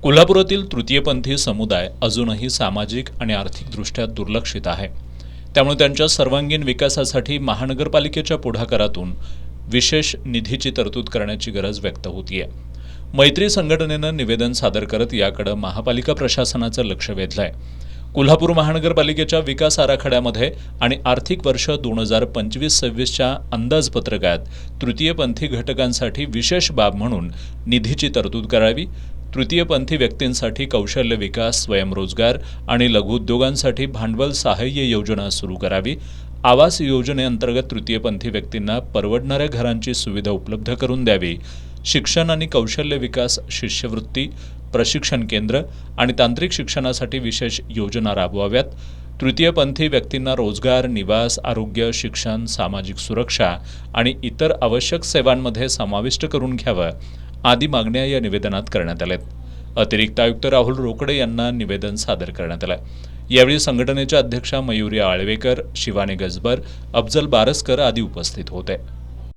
कोल्हापुरातील तृतीयपंथी समुदाय अजूनही सामाजिक आणि आर्थिकदृष्ट्या दुर्लक्षित आहे. त्यामुळे त्यांच्या सर्वांगीण विकासासाठी महानगरपालिकेच्या पुढाकारातून विशेष निधीची तरतूद करण्याची गरज व्यक्त होतीये. मैत्री संघटनेनं निवेदन सादर करत याकडे महापालिका प्रशासनाचं लक्ष वेधलंय. कोल्हापूर महानगरपालिकेच्या विकास आराखड्यामध्ये आणि आर्थिक वर्ष 2025-26च्या अंदाजपत्रकात तृतीयपंथी घटकांसाठी विशेष बाब म्हणून निधीची तरतूद करावी. तृतीयपंथी व्यक्तींसाठी कौशल्य विकास, स्वयंरोजगार आणि लघुउद्योगांसाठी भांडवल सहाय्य योजना सुरू करावी. आवास योजनेअंतर्गत तृतीयपंथी व्यक्तींना परवडणाऱ्या घरांची सुविधा उपलब्ध करून द्यावी. शिक्षण आणि कौशल्य विकास, शिष्यवृत्ती, प्रशिक्षण केंद्र आणि तांत्रिक शिक्षणासाठी विशेष योजना राबवाव्यात. तृतीयपंथी व्यक्तींना रोजगार, निवास, आरोग्य, शिक्षण, सामाजिक सुरक्षा आणि इतर आवश्यक सेवांमध्ये समाविष्ट करून घ्यावं आदी मागण्या या निवेदनात करण्यात आल्यात. अतिरिक्त आयुक्त राहुल रोकडे यांना निवेदन सादर करण्यात आलं. यावेळी संघटनेच्या अध्यक्षा मयुरी आळवेकर, शिवानी गजबर, अफजल बारसकर आदी उपस्थित होते.